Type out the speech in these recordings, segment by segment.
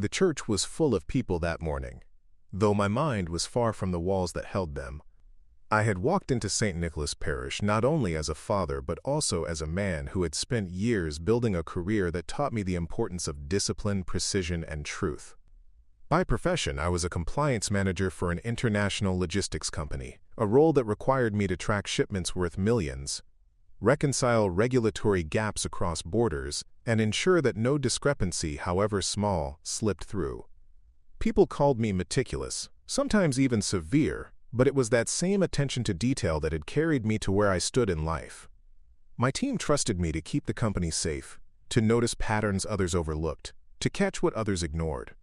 The church was full of people that morning, though my mind was far from the walls that held them. I had walked into St. Nicholas Parish not only as a father but also as a man who had spent years building a career that taught me the importance of discipline, precision, and truth. By profession, I was a compliance manager for an international logistics company, a role that required me to track shipments worth millions, reconcile regulatory gaps across borders, and ensure that no discrepancy, however small, slipped through. People called me meticulous, sometimes even severe, but it was that same attention to detail that had carried me to where I stood in life. My team trusted me to keep the company safe, to notice patterns others overlooked, to catch what others ignored.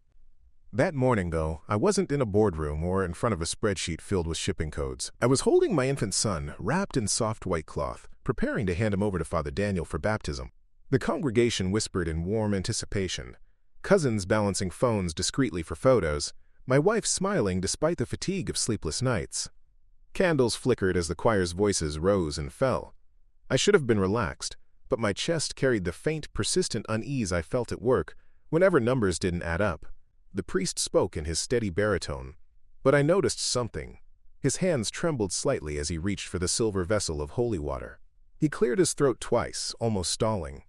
That morning, though, I wasn't in a boardroom or in front of a spreadsheet filled with shipping codes. I was holding my infant son, wrapped in soft white cloth, preparing to hand him over to Father Daniel for baptism. The congregation whispered in warm anticipation, cousins balancing phones discreetly for photos, my wife smiling despite the fatigue of sleepless nights. Candles flickered as the choir's voices rose and fell. I should have been relaxed, but my chest carried the faint, persistent unease I felt at work whenever numbers didn't add up. The priest spoke in his steady baritone, but I noticed something. His hands trembled slightly as he reached for the silver vessel of holy water. He cleared his throat twice, almost stalling.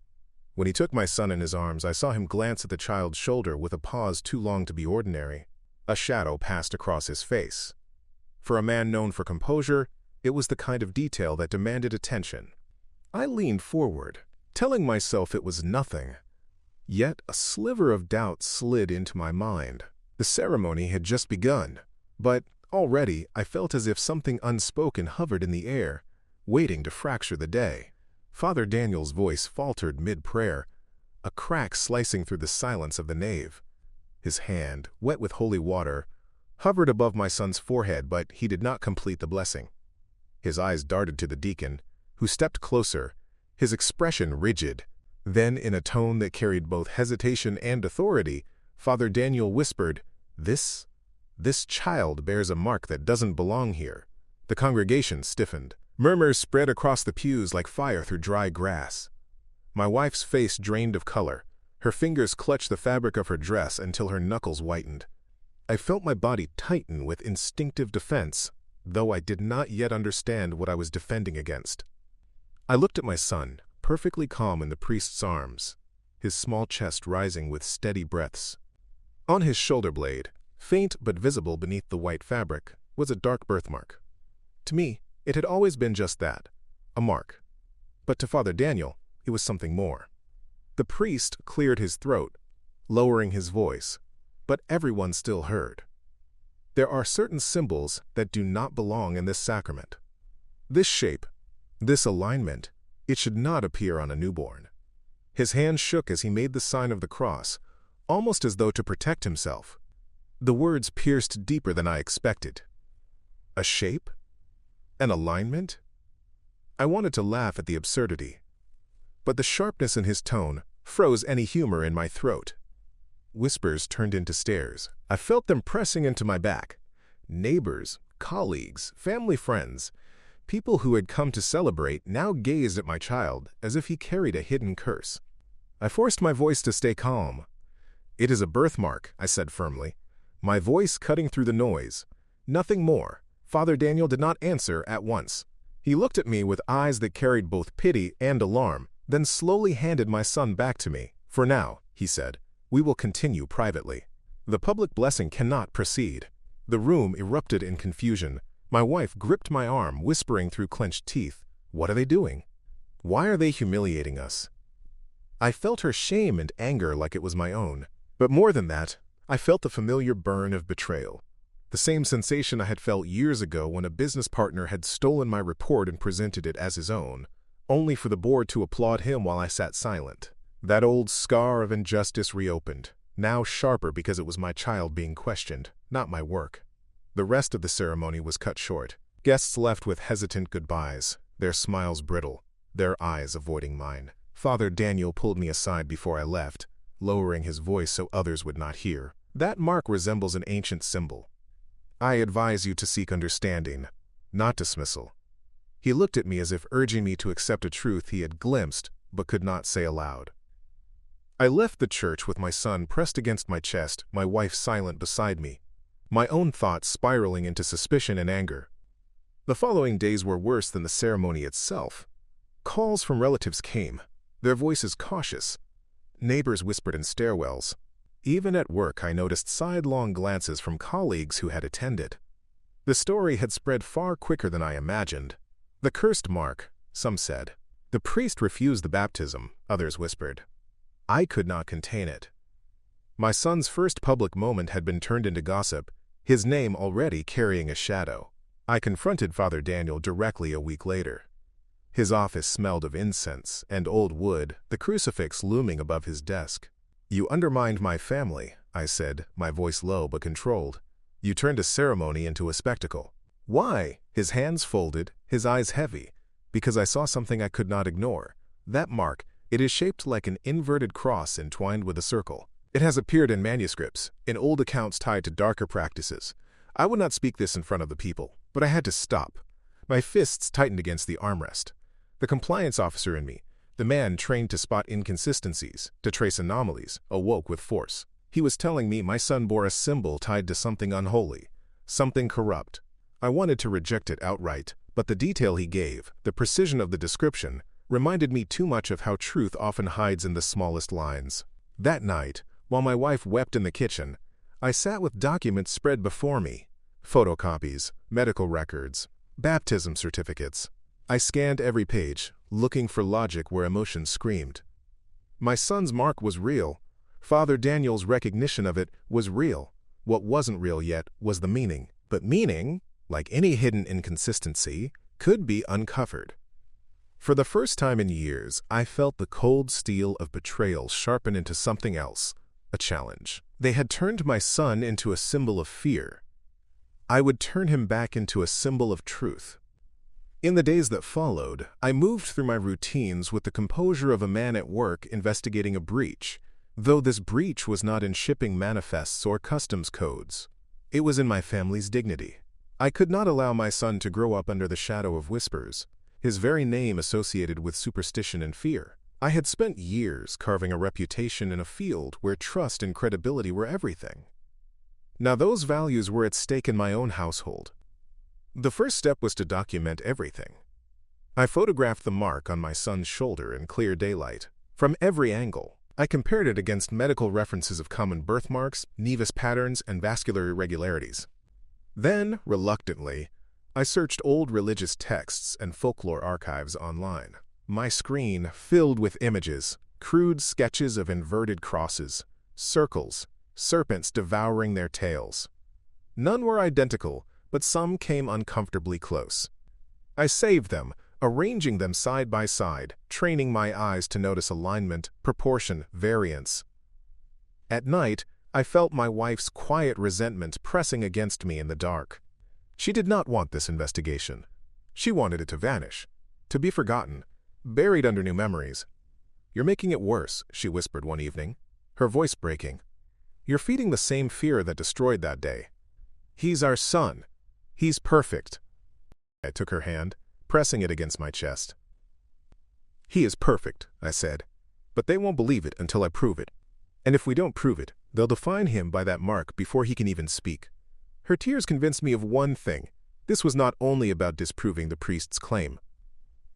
When he took my son in his arms, I saw him glance at the child's shoulder with a pause too long to be ordinary. A shadow passed across his face. For a man known for composure, it was the kind of detail that demanded attention. I leaned forward, telling myself it was nothing. Yet a sliver of doubt slid into my mind. The ceremony had just begun, but already I felt as if something unspoken hovered in the air, waiting to fracture the day. Father Daniel's voice faltered mid-prayer, a crack slicing through the silence of the nave. His hand, wet with holy water, hovered above my son's forehead, but he did not complete the blessing. His eyes darted to the deacon, who stepped closer, his expression rigid. Then, in a tone that carried both hesitation and authority, Father Daniel whispered, This child bears a mark that doesn't belong here." The congregation stiffened. Murmurs spread across the pews like fire through dry grass. My wife's face drained of color. Her fingers clutched the fabric of her dress until her knuckles whitened. I felt my body tighten with instinctive defense, though I did not yet understand what I was defending against. I looked at my son, perfectly calm in the priest's arms, his small chest rising with steady breaths. On his shoulder blade, faint but visible beneath the white fabric, was a dark birthmark. To me, it had always been just that, a mark. But to Father Daniel, it was something more. The priest cleared his throat, lowering his voice, but everyone still heard. There are certain symbols that do not belong in this sacrament. This shape, this alignment, it should not appear on a newborn. His hand shook as he made the sign of the cross, almost as though to protect himself. The words pierced deeper than I expected. A shape? An alignment? I wanted to laugh at the absurdity, but the sharpness in his tone froze any humor in my throat. Whispers turned into stares. I felt them pressing into my back. Neighbors, colleagues, family friends, people who had come to celebrate now gazed at my child as if he carried a hidden curse. I forced my voice to stay calm. "It is a birthmark," I said firmly, my voice cutting through the noise. Nothing more. Father Daniel did not answer at once. He looked at me with eyes that carried both pity and alarm, then slowly handed my son back to me. "For now," he said, "we will continue privately. The public blessing cannot proceed." The room erupted in confusion. My wife gripped my arm, whispering through clenched teeth, "What are they doing? Why are they humiliating us?" I felt her shame and anger like it was my own. But more than that, I felt the familiar burn of betrayal. The same sensation I had felt years ago when a business partner had stolen my report and presented it as his own, only for the board to applaud him while I sat silent. That old scar of injustice reopened, now sharper because it was my child being questioned, not my work. The rest of the ceremony was cut short. Guests left with hesitant goodbyes, their smiles brittle, their eyes avoiding mine. Father Daniel pulled me aside before I left, lowering his voice so others would not hear. "That mark resembles an ancient symbol. I advise you to seek understanding, not dismissal." He looked at me as if urging me to accept a truth he had glimpsed but could not say aloud. I left the church with my son pressed against my chest, my wife silent beside me, my own thoughts spiraling into suspicion and anger. The following days were worse than the ceremony itself. Calls from relatives came, their voices cautious. Neighbors whispered in stairwells. Even at work I noticed sidelong glances from colleagues who had attended. The story had spread far quicker than I imagined. The cursed mark, some said. The priest refused the baptism, others whispered. I could not contain it. My son's first public moment had been turned into gossip, his name already carrying a shadow. I confronted Father Daniel directly a week later. His office smelled of incense and old wood, the crucifix looming above his desk. You undermined my family, I said, my voice low but controlled. You turned a ceremony into a spectacle. Why? His hands folded, his eyes heavy. Because I saw something I could not ignore. That mark, it is shaped like an inverted cross entwined with a circle. It has appeared in manuscripts, in old accounts tied to darker practices. I would not speak this in front of the people, but I had to stop. My fists tightened against the armrest. The compliance officer in me, the man trained to spot inconsistencies, to trace anomalies, awoke with force. He was telling me my son bore a symbol tied to something unholy, something corrupt. I wanted to reject it outright, but the detail he gave, the precision of the description, reminded me too much of how truth often hides in the smallest lines. That night, while my wife wept in the kitchen, I sat with documents spread before me. Photocopies, medical records, baptism certificates. I scanned every page, looking for logic where emotion screamed. My son's mark was real. Father Daniel's recognition of it was real. What wasn't real yet was the meaning. But meaning, like any hidden inconsistency, could be uncovered. For the first time in years, I felt the cold steel of betrayal sharpen into something else, a challenge. They had turned my son into a symbol of fear. I would turn him back into a symbol of truth. In the days that followed, I moved through my routines with the composure of a man at work investigating a breach, though this breach was not in shipping manifests or customs codes. It was in my family's dignity. I could not allow my son to grow up under the shadow of whispers, his very name associated with superstition and fear. I had spent years carving a reputation in a field where trust and credibility were everything. Now those values were at stake in my own household. The first step was to document everything. I photographed the mark on my son's shoulder in clear daylight. From every angle, I compared it against medical references of common birthmarks, nevus patterns, and vascular irregularities. Then, reluctantly, I searched old religious texts and folklore archives online. My screen filled with images, crude sketches of inverted crosses, circles, serpents devouring their tails. None were identical, but some came uncomfortably close. I saved them, arranging them side by side, training my eyes to notice alignment, proportion, variance. At night, I felt my wife's quiet resentment pressing against me in the dark. She did not want this investigation. She wanted it to vanish, to be forgotten, buried under new memories. "You're making it worse," she whispered one evening, her voice breaking. "You're feeding the same fear that destroyed that day. He's our son. He's perfect." I took her hand, pressing it against my chest. "He is perfect," I said, "but they won't believe it until I prove it. And if we don't prove it, they'll define him by that mark before he can even speak." Her tears convinced me of one thing. This was not only about disproving the priest's claim.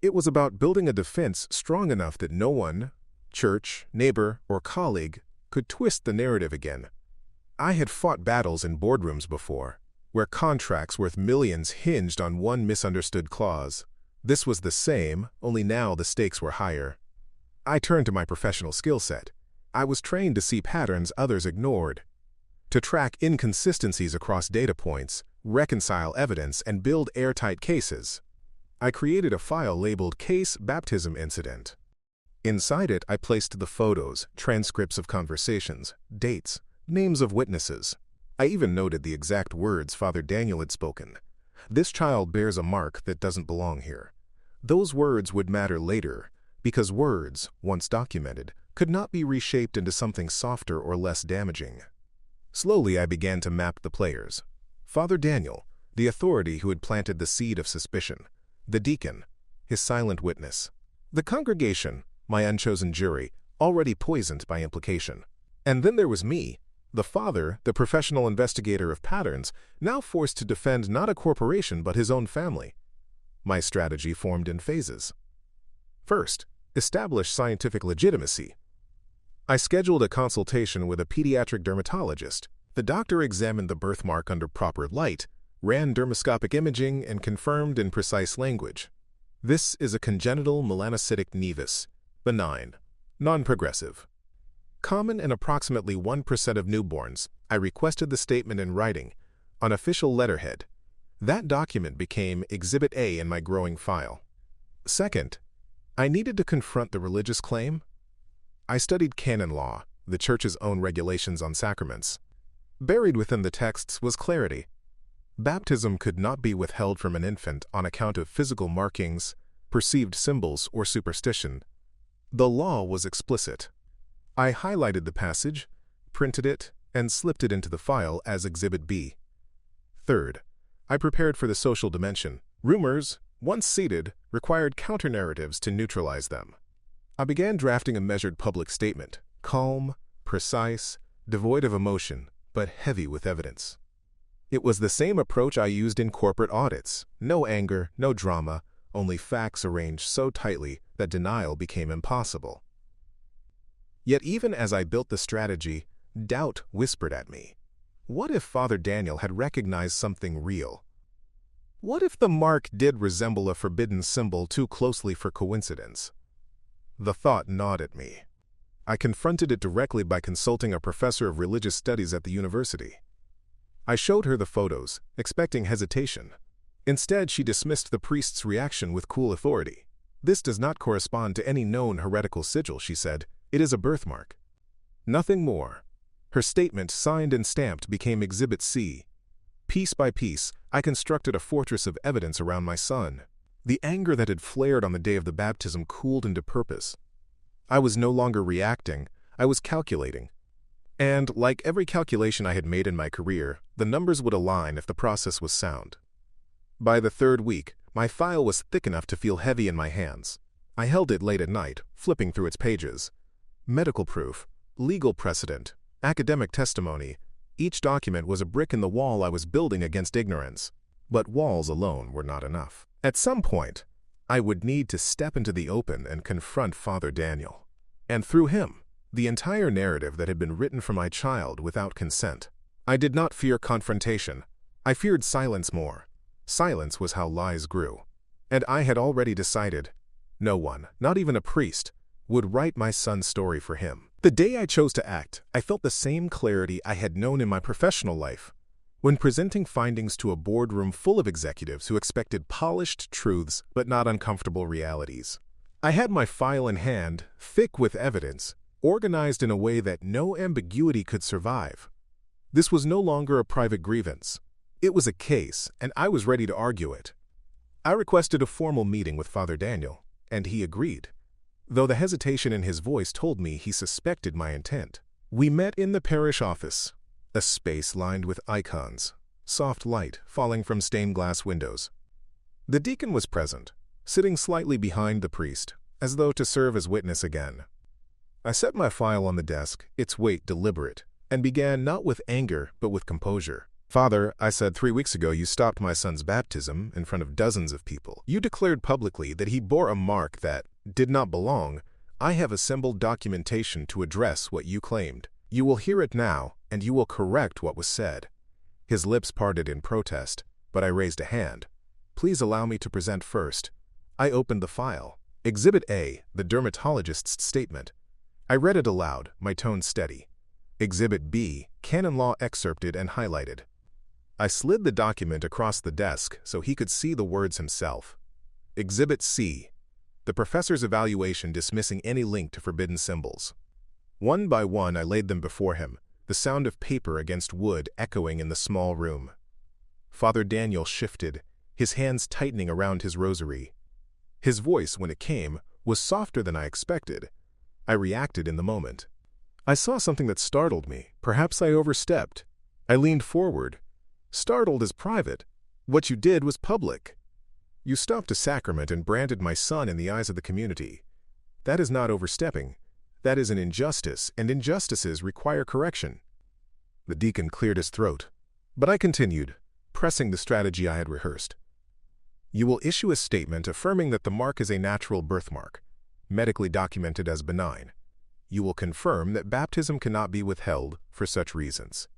It was about building a defense strong enough that no one, church, neighbor, or colleague, could twist the narrative again. I had fought battles in boardrooms before, where contracts worth millions hinged on one misunderstood clause. This was the same, only now the stakes were higher. I turned to my professional skill set. I was trained to see patterns others ignored, to track inconsistencies across data points, reconcile evidence, and build airtight cases. I created a file labeled Case Baptism Incident. Inside it, I placed the photos, transcripts of conversations, dates, names of witnesses. I even noted the exact words Father Daniel had spoken. "This child bears a mark that doesn't belong here." Those words would matter later, because words, once documented, could not be reshaped into something softer or less damaging. Slowly, I began to map the players. Father Daniel, the authority who had planted the seed of suspicion. The deacon, his silent witness. The congregation, my unchosen jury, already poisoned by implication. And then there was me, the father, the professional investigator of patterns, now forced to defend not a corporation but his own family. My strategy formed in phases. First, establish scientific legitimacy. I scheduled a consultation with a pediatric dermatologist. The doctor examined the birthmark under proper light, ran dermoscopic imaging, and confirmed in precise language. This is a congenital melanocytic nevus, benign, non-progressive. Common in approximately 1% of newborns, I requested the statement in writing, on official letterhead. That document became Exhibit A in my growing file. Second, I needed to confront the religious claim. I studied canon law, the Church's own regulations on sacraments. Buried within the texts was clarity. Baptism could not be withheld from an infant on account of physical markings, perceived symbols, or superstition. The law was explicit. I highlighted the passage, printed it, and slipped it into the file as Exhibit B. Third, I prepared for the social dimension. Rumors, once seeded, required counter-narratives to neutralize them. I began drafting a measured public statement, calm, precise, devoid of emotion, but heavy with evidence. It was the same approach I used in corporate audits. No anger, no drama, only facts arranged so tightly that denial became impossible. Yet even as I built the strategy, doubt whispered at me. What if Father Daniel had recognized something real? What if the mark did resemble a forbidden symbol too closely for coincidence? The thought gnawed at me. I confronted it directly by consulting a professor of religious studies at the university. I showed her the photos, expecting hesitation. Instead, she dismissed the priest's reaction with cool authority. "This does not correspond to any known heretical sigil," she said. "It is a birthmark." Nothing more. Her statement, signed and stamped, became Exhibit C. Piece by piece, I constructed a fortress of evidence around my son. The anger that had flared on the day of the baptism cooled into purpose. I was no longer reacting, I was calculating. And, like every calculation I had made in my career, the numbers would align if the process was sound. By the third week, my file was thick enough to feel heavy in my hands. I held it late at night, flipping through its pages. Medical proof, legal precedent, academic testimony. Each document was a brick in the wall I was building against ignorance. But walls alone were not enough. At some point, I would need to step into the open and confront Father Daniel. And through him, the entire narrative that had been written for my child without consent. I did not fear confrontation. I feared silence more. Silence was how lies grew. And I had already decided, no one, not even a priest, would write my son's story for him. The day I chose to act, I felt the same clarity I had known in my professional life. When presenting findings to a boardroom full of executives who expected polished truths but not uncomfortable realities. I had my file in hand, thick with evidence, organized in a way that no ambiguity could survive. This was no longer a private grievance. It was a case, and I was ready to argue it. I requested a formal meeting with Father Daniel, and he agreed, though the hesitation in his voice told me he suspected my intent. We met in the parish office, a space lined with icons, soft light falling from stained glass windows. The deacon was present, sitting slightly behind the priest, as though to serve as witness again. I set my file on the desk, its weight deliberate, and began not with anger but with composure. "Father," I said, 3 weeks ago you stopped my son's baptism in front of dozens of people. You declared publicly that he bore a mark that did not belong. I have assembled documentation to address what you claimed. You will hear it now, and you will correct what was said." His lips parted in protest, but I raised a hand. "Please allow me to present first." I opened the file. Exhibit A, the dermatologist's statement. I read it aloud, my tone steady. Exhibit B, canon law excerpted and highlighted. I slid the document across the desk so he could see the words himself. Exhibit C, the professor's evaluation dismissing any link to forbidden symbols. One by one I laid them before him, the sound of paper against wood echoing in the small room. Father Daniel shifted, his hands tightening around his rosary. His voice, when it came, was softer than I expected. I reacted in the moment. I saw something that startled me. Perhaps I overstepped. I leaned forward. "Startled is private. What you did was public. You stopped a sacrament and branded my son in the eyes of the community. That is not overstepping. That is an injustice, and injustices require correction." The deacon cleared his throat, but I continued, pressing the strategy I had rehearsed. "You will issue a statement affirming that the mark is a natural birthmark, medically documented as benign. You will confirm that baptism cannot be withheld for such reasons.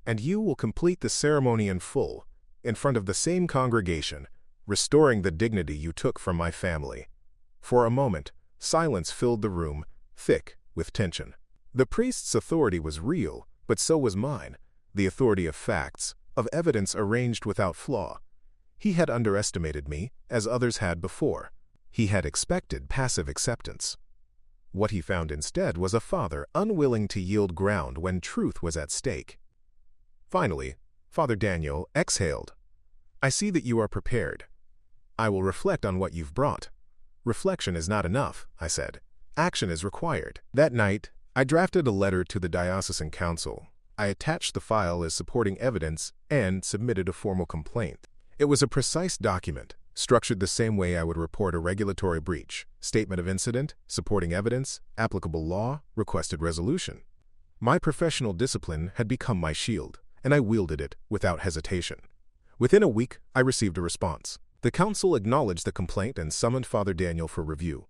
And you will complete the ceremony in full, in front of the same congregation, restoring the dignity you took from my family." For a moment, silence filled the room, thick with tension. The priest's authority was real, but so was mine, the authority of facts, of evidence arranged without flaw. He had underestimated me, as others had before. He had expected passive acceptance. What he found instead was a father unwilling to yield ground when truth was at stake. Finally, Father Daniel exhaled. "I see that you are prepared. I will reflect on what you've brought." "Reflection is not enough," I said. "Action is required." That night, I drafted a letter to the diocesan council. I attached the file as supporting evidence and submitted a formal complaint. It was a precise document, structured the same way I would report a regulatory breach: statement of incident, supporting evidence, applicable law, requested resolution. My professional discipline had become my shield, and I wielded it without hesitation. Within a week, I received a response. The council acknowledged the complaint and summoned Father Daniel for review.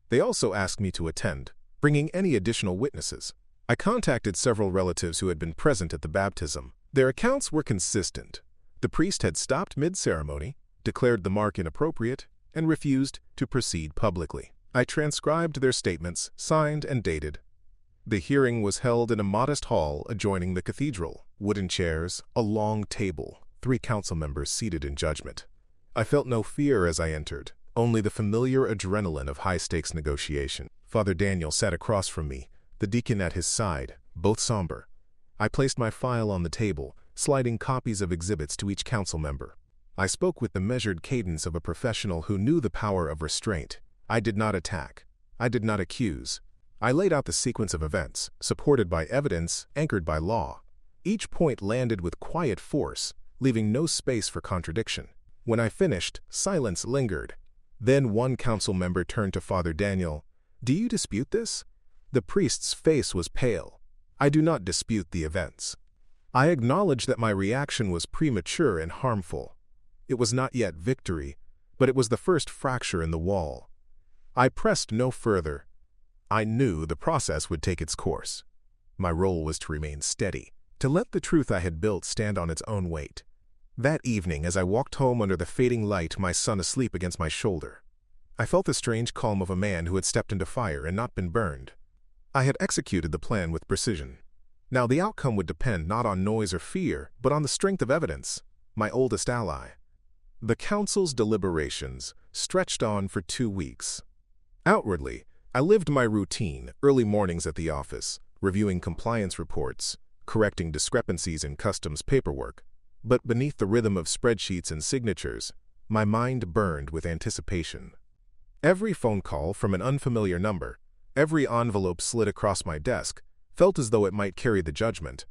They also asked me to attend, bringing any additional witnesses. I contacted several relatives who had been present at the baptism. Their accounts were consistent. The priest had stopped mid-ceremony, declared the mark inappropriate, and refused to proceed publicly. I transcribed their statements, signed and dated. The hearing was held in a modest hall adjoining the cathedral. Wooden chairs, a long table, 3 council members seated in judgment. I felt no fear as I entered, only the familiar adrenaline of high-stakes negotiation. Father Daniel sat across from me, the deacon at his side, both somber. I placed my file on the table, sliding copies of exhibits to each council member. I spoke with the measured cadence of a professional who knew the power of restraint. I did not attack. I did not accuse. I laid out the sequence of events, supported by evidence, anchored by law. Each point landed with quiet force, leaving no space for contradiction. When I finished, silence lingered. Then one council member turned to Father Daniel. "Do you dispute this?" The priest's face was pale. "I do not dispute the events. I acknowledge that my reaction was premature and harmful. It was not yet victory, but it was the first fracture in the wall." I pressed no further. I knew the process would take its course. My role was to remain steady, to let the truth I had built stand on its own weight. That evening, as I walked home under the fading light, my son asleep against my shoulder, I felt the strange calm of a man who had stepped into fire and not been burned. I had executed the plan with precision. Now the outcome would depend not on noise or fear, but on the strength of evidence, my oldest ally. The council's deliberations stretched on for 2 weeks. Outwardly, I lived my routine, early mornings at the office, reviewing compliance reports, correcting discrepancies in customs paperwork. But beneath the rhythm of spreadsheets and signatures, my mind burned with anticipation. Every phone call from an unfamiliar number, every envelope slid across my desk, felt as though it might carry the judgment.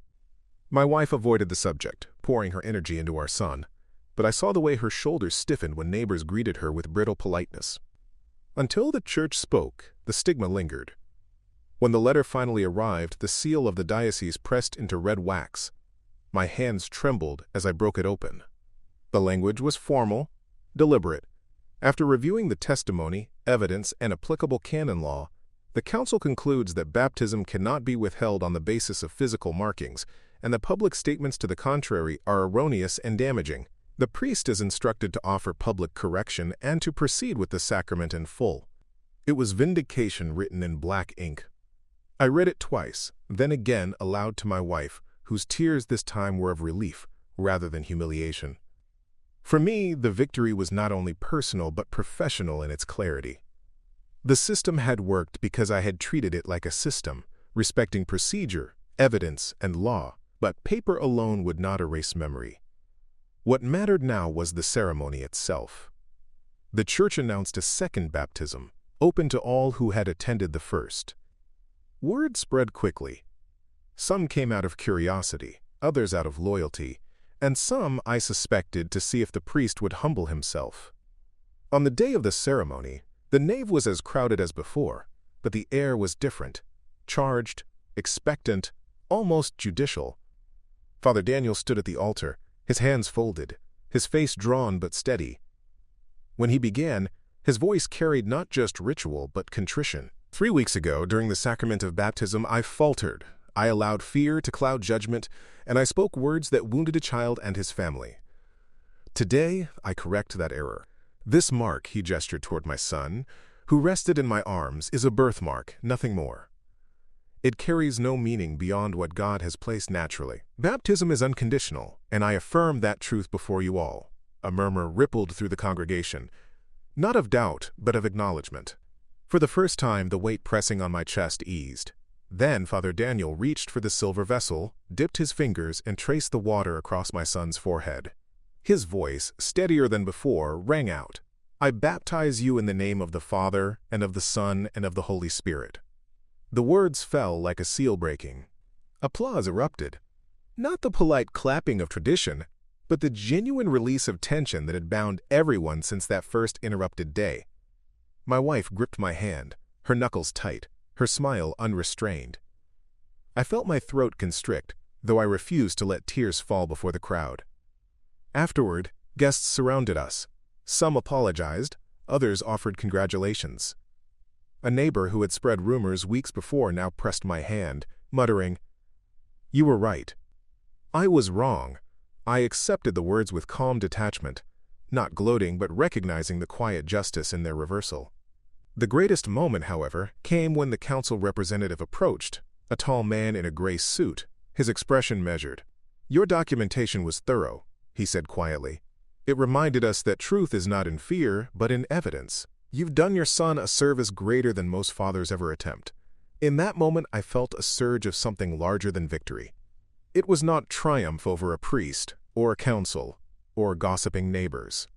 My wife avoided the subject, pouring her energy into our son, but I saw the way her shoulders stiffened when neighbors greeted her with brittle politeness. Until the church spoke, the stigma lingered. When the letter finally arrived, the seal of the diocese pressed into red wax. My hands trembled as I broke it open. The language was formal, deliberate. After reviewing the testimony, evidence, and applicable canon law, the council concludes that baptism cannot be withheld on the basis of physical markings, and that public statements to the contrary are erroneous and damaging. The priest is instructed to offer public correction and to proceed with the sacrament in full. It was vindication written in black ink. I read it twice, then again aloud to my wife, whose tears this time were of relief rather than humiliation. For me, the victory was not only personal but professional in its clarity. The system had worked because I had treated it like a system, respecting procedure, evidence, and law, but paper alone would not erase memory. What mattered now was the ceremony itself. The church announced a second baptism, open to all who had attended the first. Word spread quickly. Some came out of curiosity, others out of loyalty, and some, I suspected, to see if the priest would humble himself. On the day of the ceremony, the nave was as crowded as before, but the air was different, charged, expectant, almost judicial. Father Daniel stood at the altar, his hands folded, his face drawn but steady. When he began, his voice carried not just ritual but contrition. 3 weeks ago, during the sacrament of baptism, I faltered. I allowed fear to cloud judgment, and I spoke words that wounded a child and his family. Today, I correct that error. This mark, he gestured toward my son, who rested in my arms, is a birthmark, nothing more. It carries no meaning beyond what God has placed naturally. Baptism is unconditional, and I affirm that truth before you all. A murmur rippled through the congregation, not of doubt, but of acknowledgement. For the first time, the weight pressing on my chest eased. Then Father Daniel reached for the silver vessel, dipped his fingers, and traced the water across my son's forehead. His voice, steadier than before, rang out, "I baptize you in the name of the Father, and of the Son, and of the Holy Spirit." The words fell like a seal breaking. Applause erupted. Not the polite clapping of tradition, but the genuine release of tension that had bound everyone since that first interrupted day. My wife gripped my hand, her knuckles tight, her smile unrestrained. I felt my throat constrict, though I refused to let tears fall before the crowd. Afterward, guests surrounded us. Some apologized, others offered congratulations. A neighbor who had spread rumors weeks before now pressed my hand, muttering, "You were right. I was wrong." I accepted the words with calm detachment, not gloating but recognizing the quiet justice in their reversal. The greatest moment, however, came when the council representative approached, a tall man in a gray suit, his expression measured. "Your documentation was thorough," he said quietly. "It reminded us that truth is not in fear, but in evidence. You've done your son a service greater than most fathers ever attempt." In that moment, I felt a surge of something larger than victory. It was not triumph over a priest, or a council, or gossiping neighbors.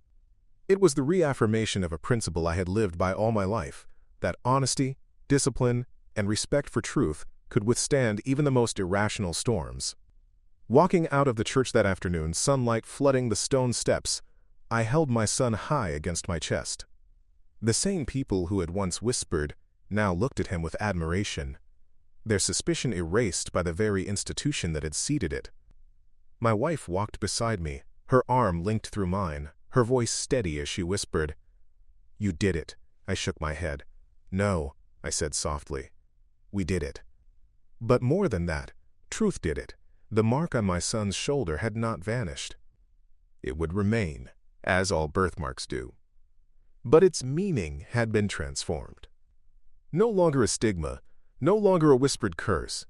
It was the reaffirmation of a principle I had lived by all my life, that honesty, discipline, and respect for truth could withstand even the most irrational storms. Walking out of the church that afternoon, sunlight flooding the stone steps, I held my son high against my chest. The same people who had once whispered now looked at him with admiration, their suspicion erased by the very institution that had seeded it. My wife walked beside me, her arm linked through mine, her voice steady as she whispered, "You did it." I shook my head. "No," I said softly. "We did it." But more than that, truth did it. The mark on my son's shoulder had not vanished. It would remain, as all birthmarks do. But its meaning had been transformed. No longer a stigma, no longer a whispered curse.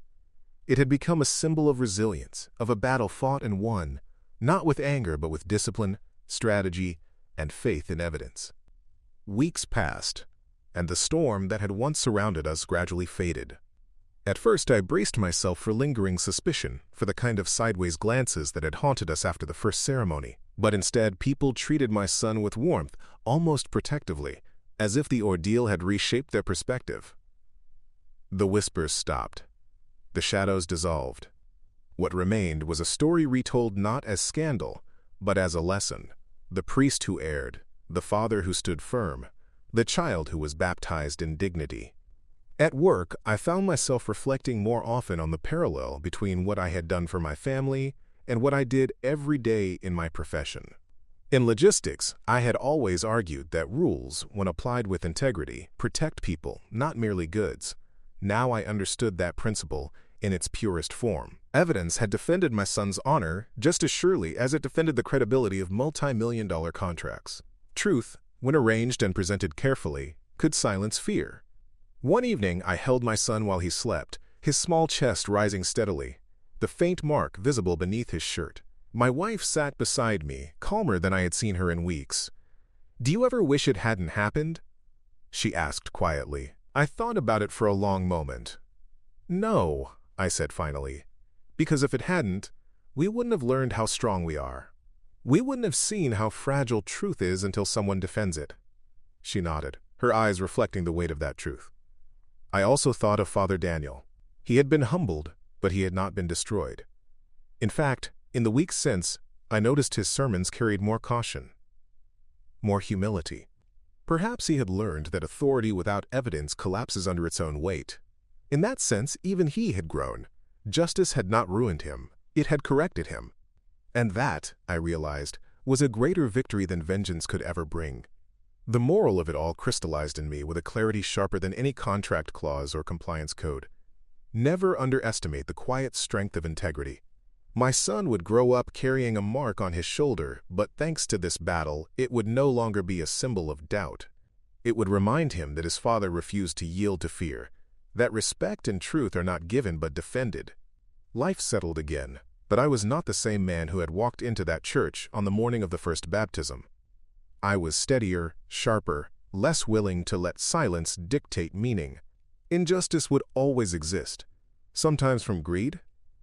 It had become a symbol of resilience, of a battle fought and won, not with anger but with discipline, strategy, and faith in evidence. Weeks passed, and the storm that had once surrounded us gradually faded. At first I braced myself for lingering suspicion, for the kind of sideways glances that had haunted us after the first ceremony, but instead people treated my son with warmth, almost protectively, as if the ordeal had reshaped their perspective. The whispers stopped. The shadows dissolved. What remained was a story retold not as scandal, but as a lesson. The priest who erred, the father who stood firm, the child who was baptized in dignity. At work, I found myself reflecting more often on the parallel between what I had done for my family and what I did every day in my profession. In logistics, I had always argued that rules, when applied with integrity, protect people, not merely goods. Now I understood that principle in its purest form. Evidence had defended my son's honor just as surely as it defended the credibility of multi-million-dollar contracts. Truth, when arranged and presented carefully, could silence fear. One evening, I held my son while he slept, his small chest rising steadily, the faint mark visible beneath his shirt. My wife sat beside me, calmer than I had seen her in weeks. "Do you ever wish it hadn't happened?" she asked quietly. I thought about it for a long moment. "No," I said finally, "because if it hadn't, we wouldn't have learned how strong we are. We wouldn't have seen how fragile truth is until someone defends it." She nodded, her eyes reflecting the weight of that truth. I also thought of Father Daniel. He had been humbled, but he had not been destroyed. In fact, in the weeks since, I noticed his sermons carried more caution, more humility. Perhaps he had learned that authority without evidence collapses under its own weight. In that sense, even he had grown. Justice had not ruined him, it had corrected him. And that, I realized, was a greater victory than vengeance could ever bring. The moral of it all crystallized in me with a clarity sharper than any contract clause or compliance code. Never underestimate the quiet strength of integrity. My son would grow up carrying a mark on his shoulder, but thanks to this battle, it would no longer be a symbol of doubt. It would remind him that his father refused to yield to fear, that respect and truth are not given but defended. Life settled again, but I was not the same man who had walked into that church on the morning of the first baptism. I was steadier, sharper, less willing to let silence dictate meaning. Injustice would always exist, sometimes from greed,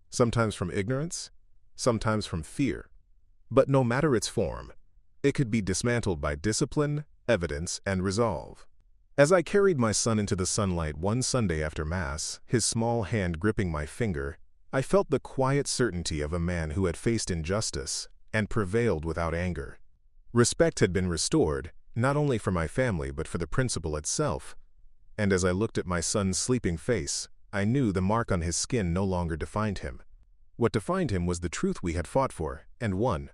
sometimes from ignorance, sometimes from fear. But no matter its form, it could be dismantled by discipline, evidence, and resolve. As I carried my son into the sunlight one Sunday after Mass, his small hand gripping my finger, I felt the quiet certainty of a man who had faced injustice and prevailed without anger. Respect had been restored, not only for my family but for the principle itself. And as I looked at my son's sleeping face, I knew the mark on his skin no longer defined him. What defined him was the truth we had fought for and won.